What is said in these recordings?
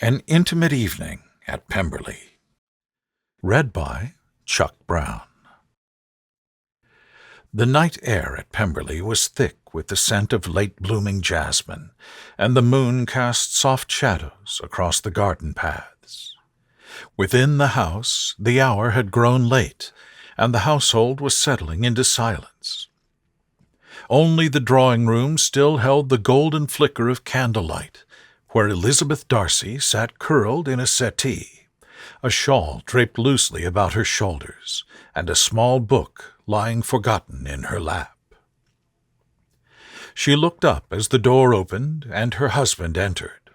An Intimate Evening at Pemberley. Read by Chuck Brown. The night air at Pemberley was thick with the scent of late-blooming jasmine, and the moon cast soft shadows across the garden paths. Within the house, the hour had grown late, and the household was settling into silence. Only the drawing-room still held the golden flicker of candlelight, where Elizabeth Darcy sat curled in a settee, a shawl draped loosely about her shoulders, and a small book lying forgotten in her lap. She looked up as the door opened and her husband entered.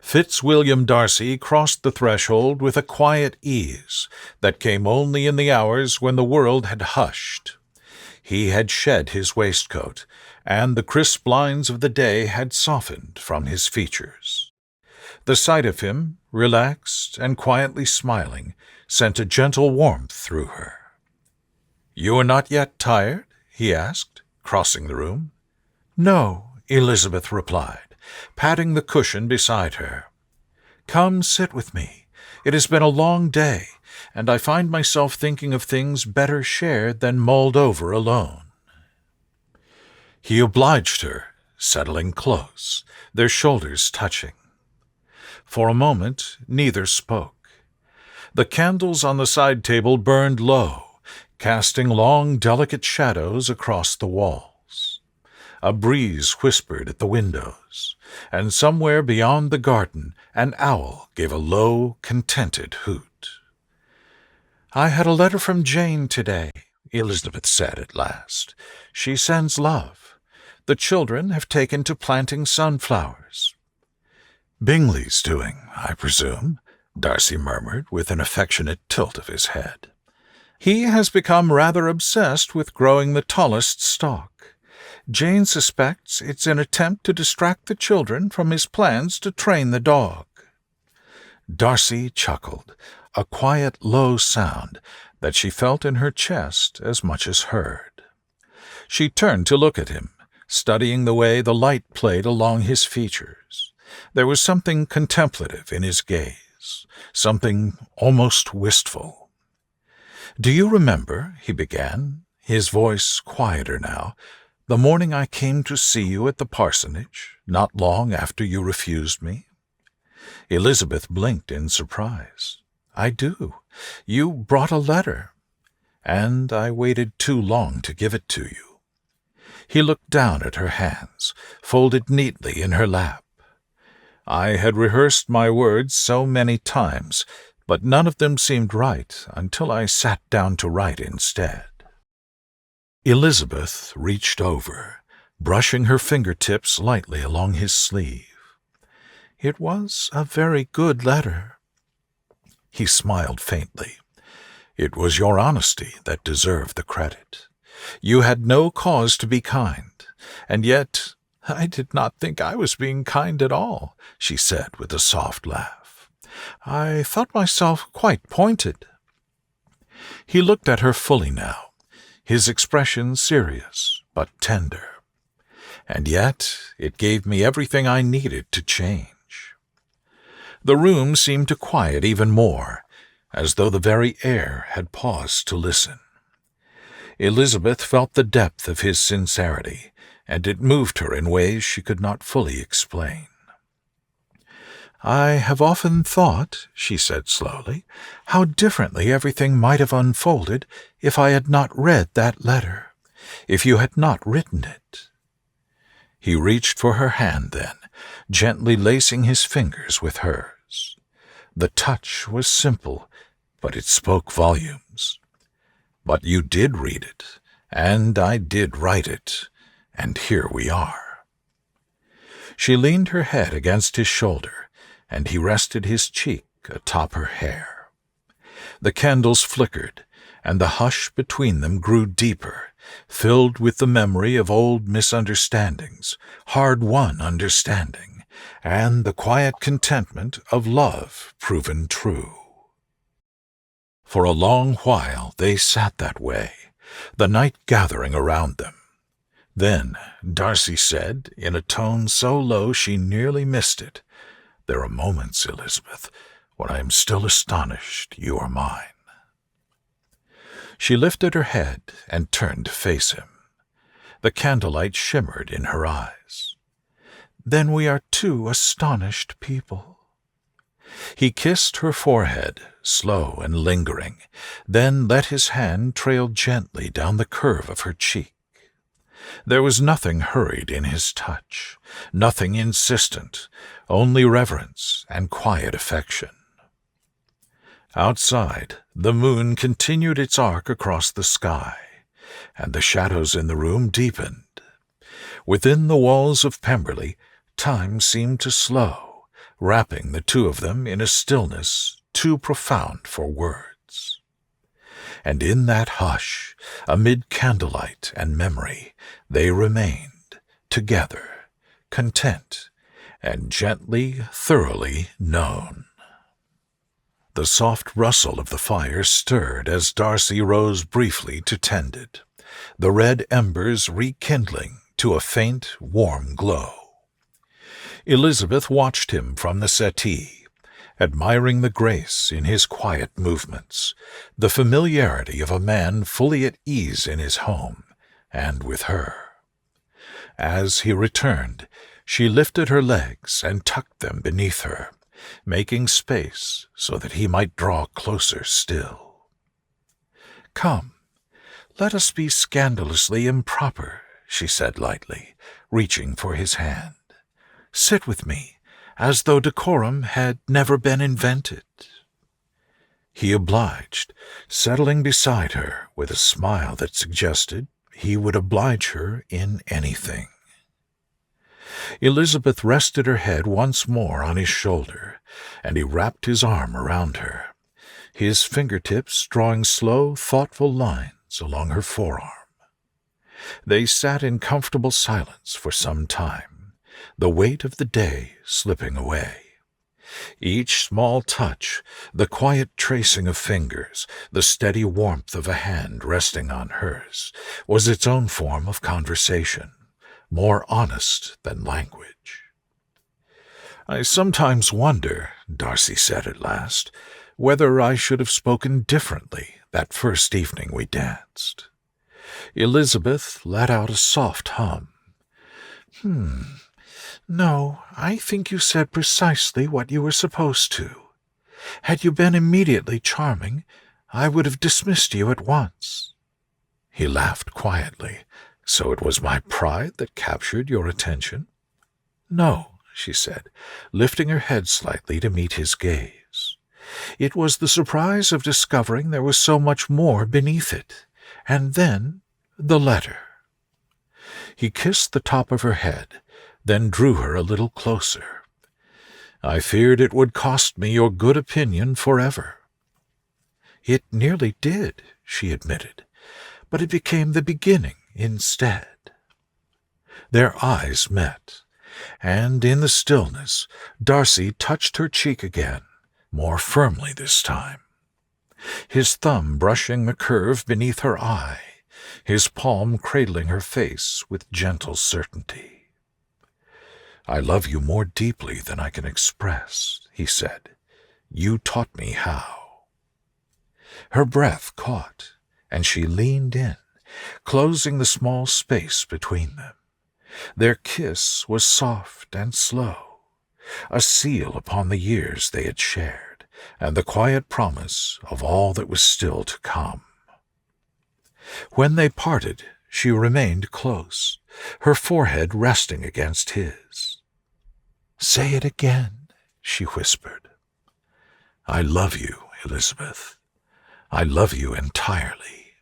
Fitzwilliam Darcy crossed the threshold with a quiet ease that came only in the hours when the world had hushed. He had shed his waistcoat, and the crisp lines of the day had softened from his features. The sight of him, relaxed and quietly smiling, sent a gentle warmth through her. "You are not yet tired?" he asked, crossing the room. "No," Elizabeth replied, patting the cushion beside her. "Come sit with me. It has been a long day, and I find myself thinking of things better shared than mulled over alone." He obliged her, settling close, their shoulders touching. For a moment neither spoke. The candles on the side table burned low, casting long, delicate shadows across the walls. A breeze whispered at the windows, and somewhere beyond the garden an owl gave a low, contented hoot. "I had a letter from Jane today," Elizabeth said at last. "She sends love. The children have taken to planting sunflowers." "Bingley's doing, I presume," Darcy murmured with an affectionate tilt of his head. "He has become rather obsessed with growing the tallest stalk. Jane suspects it's an attempt to distract the children from his plans to train the dog." Darcy chuckled, a quiet, low sound that she felt in her chest as much as heard. She turned to look at him, studying the way the light played along his features. There was something contemplative in his gaze, something almost wistful. "Do you remember," he began, his voice quieter now, "the morning I came to see you at the parsonage, not long after you refused me?" Elizabeth blinked in surprise. "I do. You brought a letter." "And I waited too long to give it to you." He looked down at her hands, folded neatly in her lap. "I had rehearsed my words so many times, but none of them seemed right until I sat down to write instead." Elizabeth reached over, brushing her fingertips lightly along his sleeve. "It was a very good letter." He smiled faintly. "It was your honesty that deserved the credit. You had no cause to be kind, and yet I did not think I was being kind at all," she said with a soft laugh. "I thought myself quite pointed." He looked at her fully now, his expression serious but tender. "And yet it gave me everything I needed to change." The room seemed to quiet even more, as though the very air had paused to listen. Elizabeth felt the depth of his sincerity, and it moved her in ways she could not fully explain. "I have often thought," she said slowly, "how differently everything might have unfolded if I had not read that letter, if you had not written it." He reached for her hand then, gently lacing his fingers with hers. The touch was simple, but it spoke volumes. "But you did read it, and I did write it, and here we are." She leaned her head against his shoulder, and he rested his cheek atop her hair. The candles flickered, and the hush between them grew deeper, filled with the memory of old misunderstandings, hard-won understanding, and the quiet contentment of love proven true. For a long while they sat that way, the night gathering around them. Then Darcy said, in a tone so low she nearly missed it, There are moments, Elizabeth, when I am still astonished you are mine." She lifted her head and turned to face him. The candlelight shimmered in her eyes. "Then we are two astonished people." He kissed her forehead, slow and lingering, then let his hand trail gently down the curve of her cheek. There was nothing hurried in his touch, nothing insistent, only reverence and quiet affection. Outside, the moon continued its arc across the sky, and the shadows in the room deepened. Within the walls of Pemberley, time seemed to slow, wrapping the two of them in a stillness too profound for words. And in that hush, amid candlelight and memory, they remained, together, content, and gently, thoroughly known. The soft rustle of the fire stirred as Darcy rose briefly to tend it, the red embers rekindling to a faint, warm glow. Elizabeth watched him from the settee, admiring the grace in his quiet movements, the familiarity of a man fully at ease in his home and with her. As he returned, she lifted her legs and tucked them beneath her, making space so that he might draw closer still. "Come, let us be scandalously improper," she said lightly, reaching for his hand. "Sit with me, as though decorum had never been invented." He obliged, settling beside her with a smile that suggested he would oblige her in anything. Elizabeth rested her head once more on his shoulder, and he wrapped his arm around her, his fingertips drawing slow, thoughtful lines along her forearm. They sat in comfortable silence for some time, the weight of the day slipping away. Each small touch, the quiet tracing of fingers, the steady warmth of a hand resting on hers, was its own form of conversation, more honest than language. "I sometimes wonder," Darcy said at last, "whether I should have spoken differently that first evening we danced." Elizabeth let out a soft hum. "No, I think you said precisely what you were supposed to. Had you been immediately charming, I would have dismissed you at once." He laughed quietly. "So it was my pride that captured your attention?" "No," she said, lifting her head slightly to meet his gaze. "It was the surprise of discovering there was so much more beneath it. And then the letter." He kissed the top of her head, then drew her a little closer. "I feared it would cost me your good opinion forever." "It nearly did," she admitted, "but it became the beginning instead." Their eyes met, and in the stillness Darcy touched her cheek again, more firmly this time. His thumb brushing the curve beneath her eye, his palm cradling her face with gentle certainty. "I love you more deeply than I can express," he said. "You taught me how." Her breath caught, and she leaned in, closing the small space between them. Their kiss was soft and slow, a seal upon the years they had shared, and the quiet promise of all that was still to come. When they parted, she remained close, her forehead resting against his. "Say it again," she whispered. "I love you, Elizabeth. I love you entirely."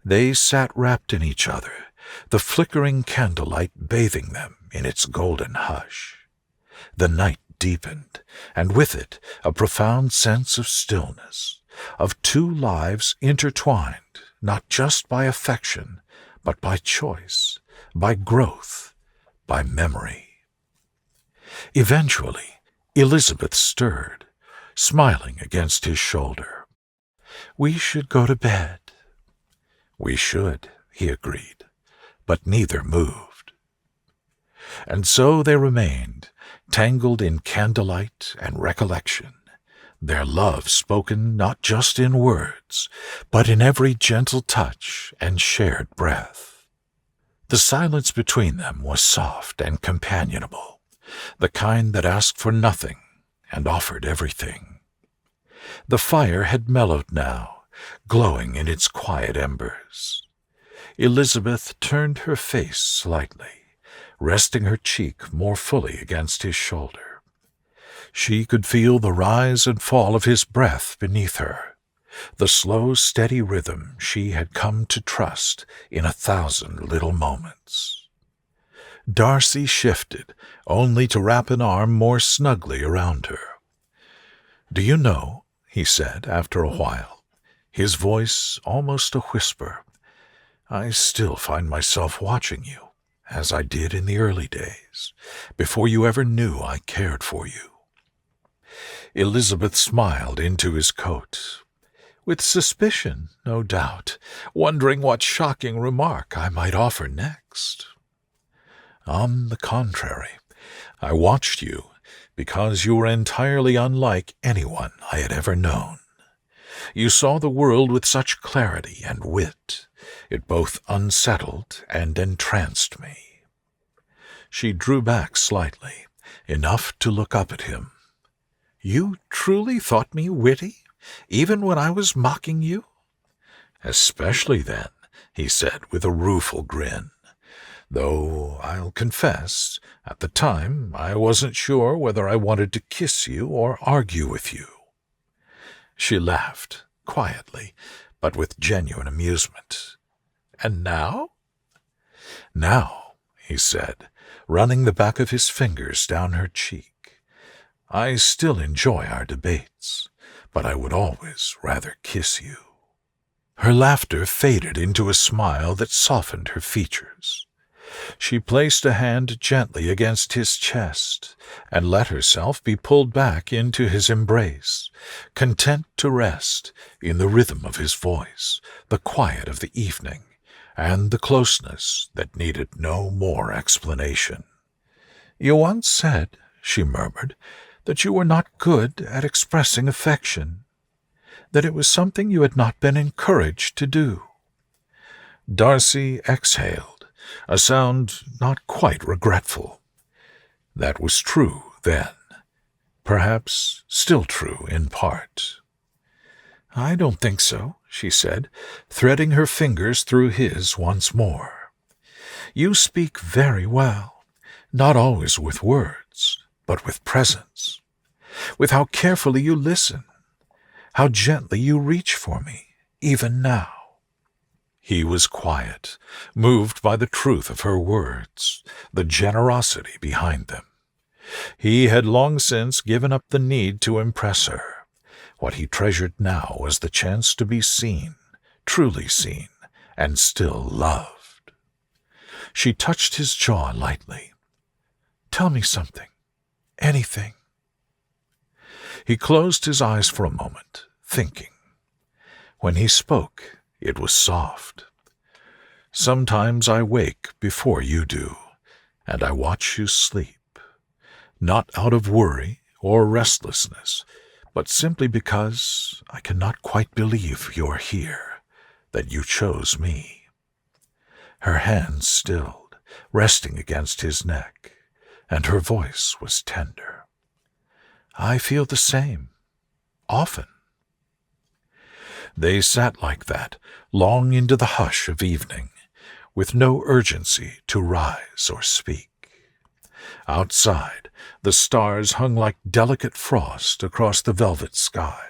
They sat wrapped in each other, the flickering candlelight bathing them in its golden hush. The night deepened, and with it a profound sense of stillness, of two lives intertwined not just by affection, but by choice, by growth, by memory. Eventually, Elizabeth stirred, smiling against his shoulder. "We should go to bed." "We should," he agreed, but neither moved. And so they remained, tangled in candlelight and recollection, their love spoken not just in words, but in every gentle touch and shared breath. The silence between them was soft and companionable, the kind that asked for nothing and offered everything. The fire had mellowed now, glowing in its quiet embers. Elizabeth turned her face slightly, resting her cheek more fully against his shoulder. She could feel the rise and fall of his breath beneath her, the slow, steady rhythm she had come to trust in 1,000 little moments. Darcy shifted, only to wrap an arm more snugly around her. "Do you know," he said after a while, his voice almost a whisper, "I still find myself watching you, as I did in the early days, before you ever knew I cared for you." Elizabeth smiled into his coat, with suspicion, no doubt, wondering what shocking remark I might offer next. "On the contrary, I watched you because you were entirely unlike anyone I had ever known. You saw the world with such clarity and wit. It both unsettled and entranced me." She drew back slightly, enough to look up at him. "You truly thought me witty, even when I was mocking you?" "Especially then," he said with a rueful grin. "Though I'll confess, at the time I wasn't sure whether I wanted to kiss you or argue with you." She laughed, quietly, but with genuine amusement. "And now?" "Now," he said, running the back of his fingers down her cheek, "I still enjoy our debates, but I would always rather kiss you." Her laughter faded into a smile that softened her features. She placed a hand gently against his chest and let herself be pulled back into his embrace, content to rest in the rhythm of his voice, the quiet of the evening, and the closeness that needed no more explanation. "You once said," she murmured, "that you were not good at expressing affection, that it was something you had not been encouraged to do." Darcy exhaled, a sound not quite regretful. That was true then, perhaps still true in part. "I don't think so," she said, threading her fingers through his once more. "You speak very well, not always with words, but with presence, with how carefully you listen, how gently you reach for me, even now." He was quiet, moved by the truth of her words, the generosity behind them. He had long since given up the need to impress her. What he treasured now was the chance to be seen, truly seen, and still loved. She touched his jaw lightly. "Tell me something. Anything." He closed his eyes for a moment, thinking. When he spoke, it was soft. "Sometimes I wake before you do, and I watch you sleep, not out of worry or restlessness, but simply because I cannot quite believe you're here, that you chose me." Her hands stilled, resting against his neck, and her voice was tender. "I feel the same, often." They sat like that, long into the hush of evening, with no urgency to rise or speak. Outside, the stars hung like delicate frost across the velvet sky,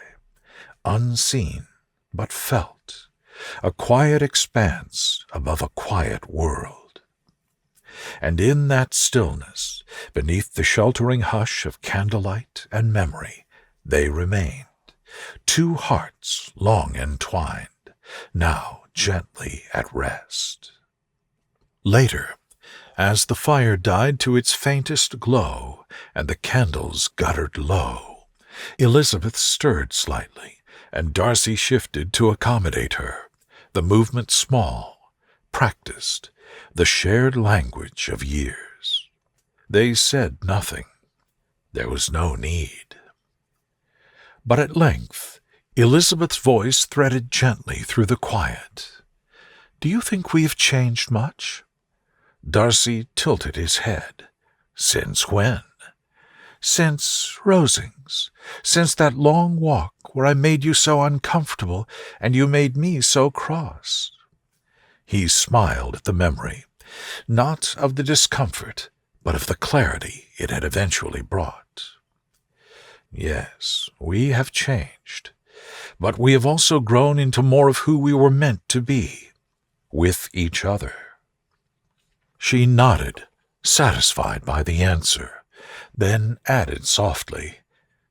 unseen but felt, a quiet expanse above a quiet world. And in that stillness, beneath the sheltering hush of candlelight and memory, they remained, two hearts long entwined, now gently at rest. Later, as the fire died to its faintest glow and the candles guttered low, Elizabeth stirred slightly, and Darcy shifted to accommodate her, the movement small, practiced, the shared language of years. They said nothing, There was no need. But at length, Elizabeth's voice threaded gently through the quiet. "Do you think we have changed much?" Darcy tilted his head. "Since when?" "Since Rosings. Since that long walk where I made you so uncomfortable and you made me so cross." He smiled at the memory, not of the discomfort, but of the clarity it had eventually brought. "Yes, we have changed, but we have also grown into more of who we were meant to be, with each other." She nodded, satisfied by the answer, then added softly,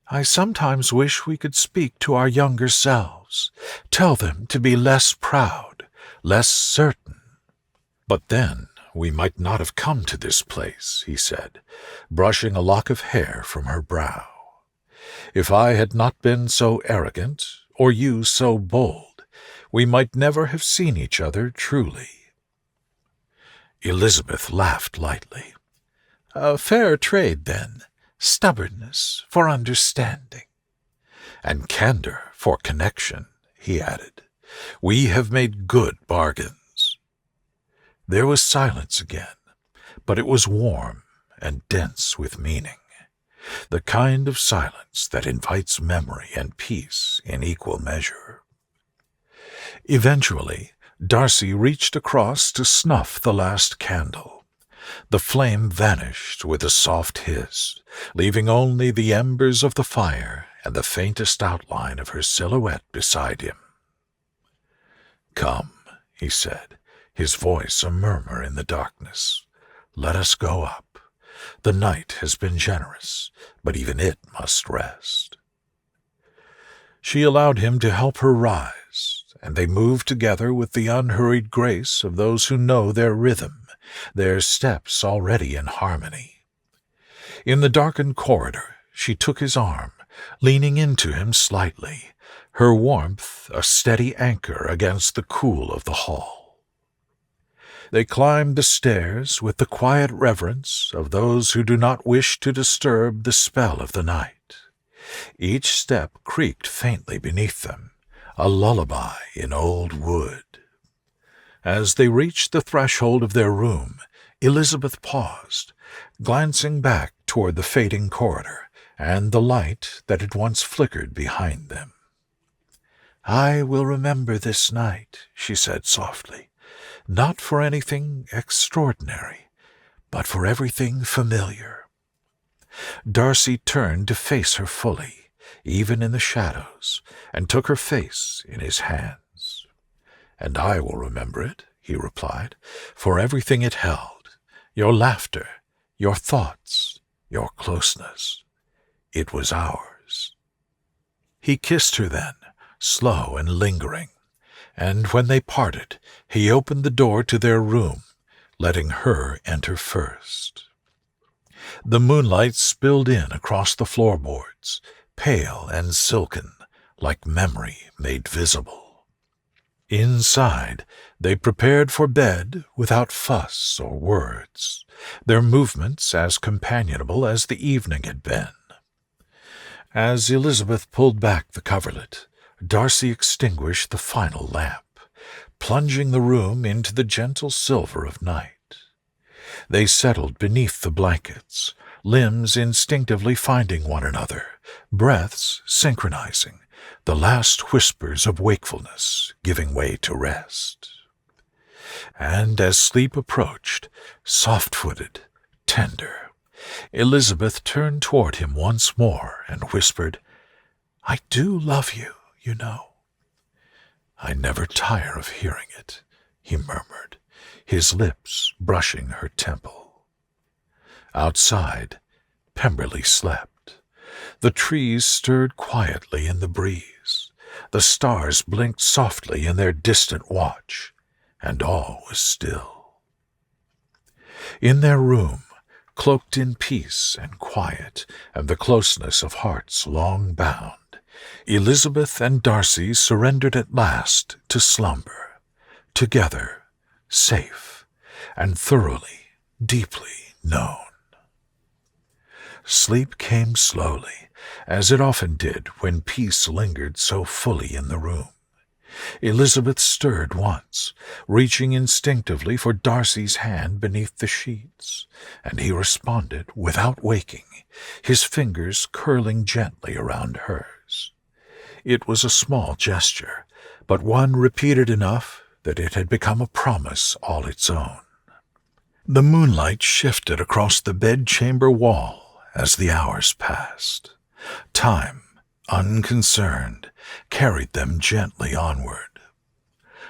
"I sometimes wish we could speak to our younger selves, tell them to be less proud, less certain." "But then we might not have come to this place," he said, brushing a lock of hair from her brow. "If I had not been so arrogant, or you so bold, we might never have seen each other truly." Elizabeth laughed lightly. "A fair trade, then. Stubbornness for understanding." "And candor for connection," he added. "We have made good bargains." There was silence again, but it was warm and dense with meaning, the kind of silence that invites memory and peace in equal measure. Eventually, Darcy reached across to snuff the last candle. The flame vanished with a soft hiss, leaving only the embers of the fire and the faintest outline of her silhouette beside him. "Come," he said, his voice a murmur in the darkness. "Let us go up. The night has been generous, but even it must rest." She allowed him to help her rise, and they moved together with the unhurried grace of those who know their rhythm, their steps already in harmony. In the darkened corridor, she took his arm, leaning into him slightly, her warmth a steady anchor against the cool of the hall. They climbed the stairs with the quiet reverence of those who do not wish to disturb the spell of the night. Each step creaked faintly beneath them, a lullaby in old wood. As they reached the threshold of their room, Elizabeth paused, glancing back toward the fading corridor and the light that had once flickered behind them. "I will remember this night," she said softly, "not for anything extraordinary, but for everything familiar." Darcy turned to face her fully, even in the shadows, and took her face in his hands. "And I will remember it," he replied, "for everything it held, your laughter, your thoughts, your closeness. It was ours." He kissed her then, slow and lingering, and when they parted, he opened the door to their room, letting her enter first. The moonlight spilled in across the floorboards, pale and silken, like memory made visible. Inside, they prepared for bed without fuss or words, their movements as companionable as the evening had been. As Elizabeth pulled back the coverlet, Darcy extinguished the final lamp, plunging the room into the gentle silver of night. They settled beneath the blankets, limbs instinctively finding one another, breaths synchronizing, the last whispers of wakefulness giving way to rest. And as sleep approached, soft-footed, tender, Elizabeth turned toward him once more and whispered, "I do love you, you know." "I never tire of hearing it," he murmured, his lips brushing her temple. Outside, Pemberley slept. The trees stirred quietly in the breeze. The stars blinked softly in their distant watch, and all was still. In their room, cloaked in peace and quiet and the closeness of hearts long bound, Elizabeth and Darcy surrendered at last to slumber, together, safe, and thoroughly, deeply known. Sleep came slowly, as it often did when peace lingered so fully in the room. Elizabeth stirred once, reaching instinctively for Darcy's hand beneath the sheets, and he responded without waking, his fingers curling gently around hers. It was a small gesture, but one repeated enough that it had become a promise all its own. The moonlight shifted across the bedchamber wall as the hours passed. Time, unconcerned, carried them gently onward.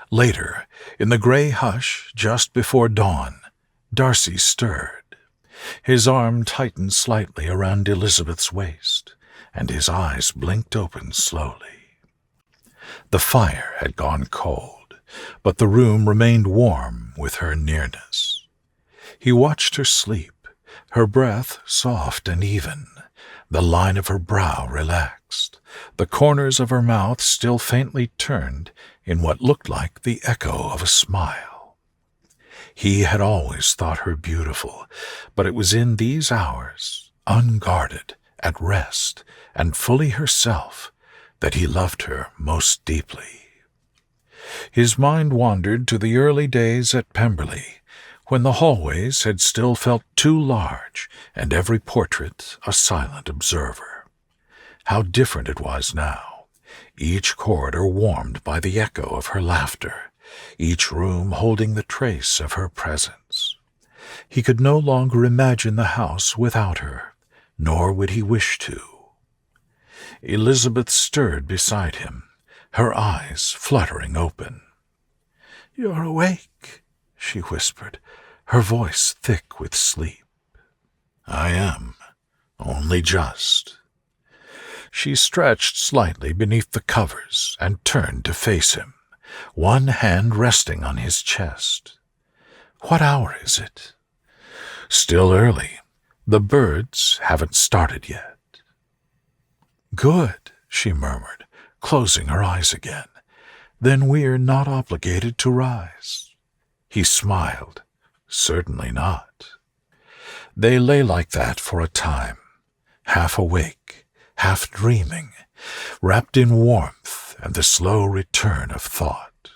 Later, in the gray hush just before dawn, Darcy stirred. His arm tightened slightly around Elizabeth's waist, and his eyes blinked open slowly. The fire had gone cold, but the room remained warm with her nearness. He watched her sleep, her breath soft and even, the line of her brow relaxed, the corners of her mouth still faintly turned in what looked like the echo of a smile. He had always thought her beautiful, but it was in these hours, unguarded, at rest, and fully herself, that he loved her most deeply. His mind wandered to the early days at Pemberley, when the hallways had still felt too large and every portrait a silent observer. How different it was now, each corridor warmed by the echo of her laughter, each room holding the trace of her presence. He could no longer imagine the house without her, nor would he wish to. Elizabeth stirred beside him, her eyes fluttering open. "You're awake," she whispered, her voice thick with sleep. "I am, only just." She stretched slightly beneath the covers and turned to face him, one hand resting on his chest. "What hour is it?" "Still early. The birds haven't started yet." "Good," she murmured, closing her eyes again. "Then we're not obligated to rise." He smiled. "Certainly not." They lay like that for a time, half awake, half dreaming, wrapped in warmth and the slow return of thought.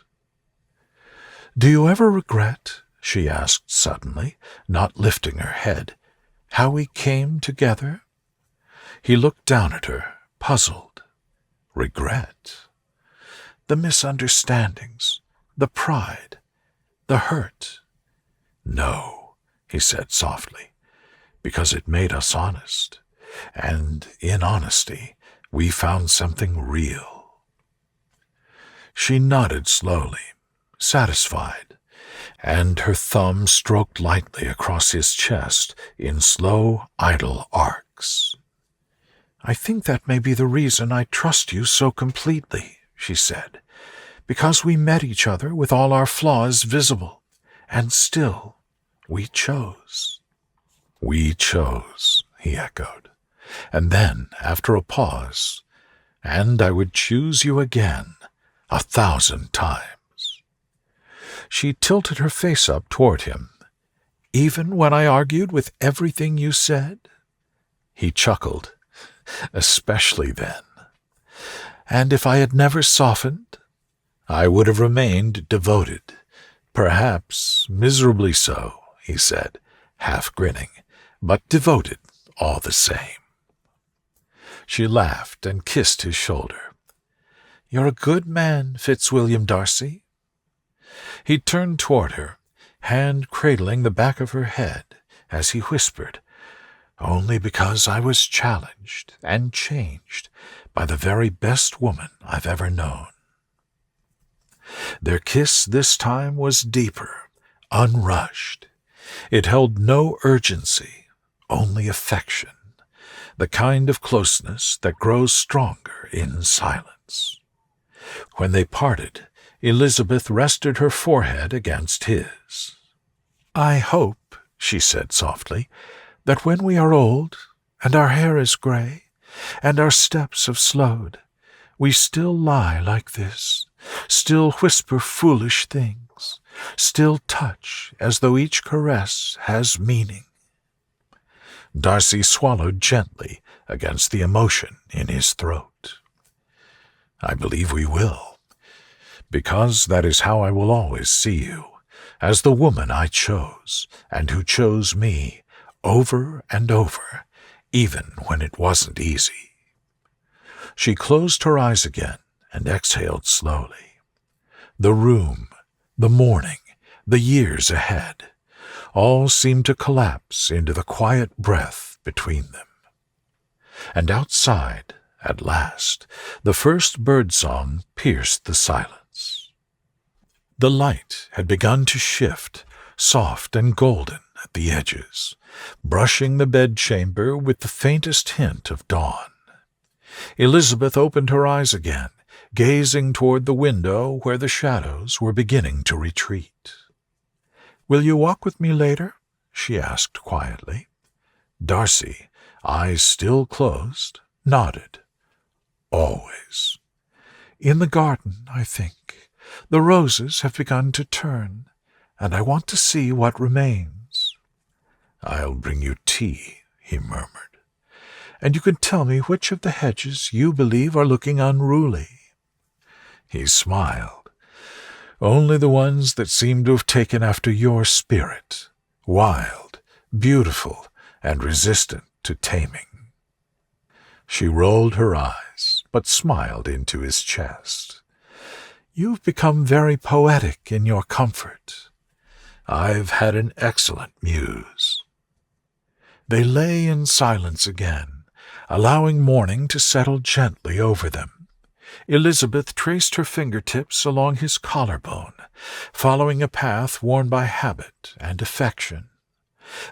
"Do you ever regret," she asked suddenly, not lifting her head, "how we came together?" He looked down at her, puzzled. "Regret?" "The misunderstandings, the pride, the hurt." "No," he said softly, "because it made us honest, and in honesty we found something real." She nodded slowly, satisfied, and her thumb stroked lightly across his chest in slow, idle arcs. "I think that may be the reason I trust you so completely," she said, "because we met each other with all our flaws visible. And still, we chose." "We chose," he echoed. And then, after a pause, "And I would choose you again, 1,000 times." She tilted her face up toward him. "Even when I argued with everything you said?" He chuckled. "Especially then." "And if I had never softened?" "I would have remained devoted. Perhaps miserably so," he said, half grinning, "but devoted all the same." She laughed and kissed his shoulder. "You're a good man, Fitzwilliam Darcy." He turned toward her, hand cradling the back of her head, as he whispered, "Only because I was challenged and changed by the very best woman I've ever known." Their kiss this time was deeper, unrushed. It held no urgency, only affection, the kind of closeness that grows stronger in silence. When they parted, Elizabeth rested her forehead against his. "I hope," she said softly, "that when we are old, and our hair is gray, and our steps have slowed, we still lie like this, still whisper foolish things, still touch as though each caress has meaning." Darcy swallowed gently against the emotion in his throat. "I believe we will, because that is how I will always see you, as the woman I chose, and who chose me, over and over, even when it wasn't easy." She closed her eyes again and exhaled slowly. The room, the morning, the years ahead, all seemed to collapse into the quiet breath between them. And outside, at last, the first birdsong pierced the silence. The light had begun to shift, soft and golden at the edges, brushing the bedchamber with the faintest hint of dawn. Elizabeth opened her eyes again, gazing toward the window where the shadows were beginning to retreat. "Will you walk with me later?" she asked quietly. Darcy, eyes still closed, nodded. "Always." "In the garden, I think. The roses have begun to turn, and I want to see what remains." "I'll bring you tea," he murmured. "And you can tell me which of the hedges you believe are looking unruly." He smiled. "Only the ones that seem to have taken after your spirit, wild, beautiful, and resistant to taming." She rolled her eyes, but smiled into his chest. "You've become very poetic in your comfort." "I've had an excellent muse." They lay in silence again, allowing morning to settle gently over them. Elizabeth traced her fingertips along his collarbone, following a path worn by habit and affection.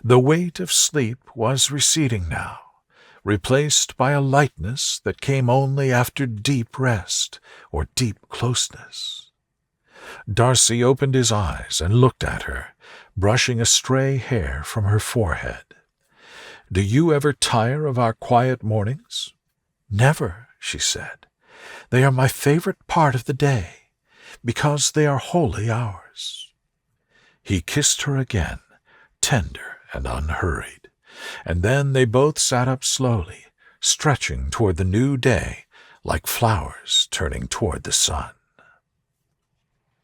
The weight of sleep was receding now, replaced by a lightness that came only after deep rest or deep closeness. Darcy opened his eyes and looked at her, brushing a stray hair from her forehead. "Do you ever tire of our quiet mornings?" "Never," she said. "They are my favorite part of the day, because they are wholly ours." He kissed her again, tender and unhurried, and then they both sat up slowly, stretching toward the new day like flowers turning toward the sun.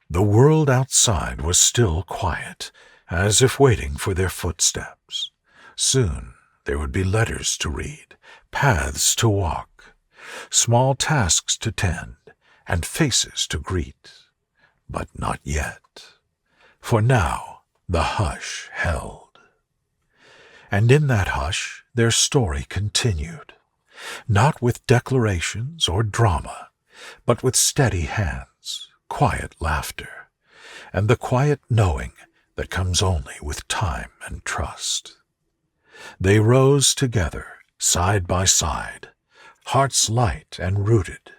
The world outside was still quiet, as if waiting for their footsteps. Soon there would be letters to read, paths to walk, small tasks to tend, and faces to greet. But not yet, for now the hush held. And in that hush their story continued, not with declarations or drama, but with steady hands, quiet laughter, and the quiet knowing that comes only with time and trust. They rose together, side by side, hearts light and rooted,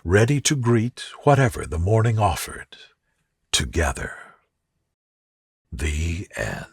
ready to greet whatever the morning offered, together. The end.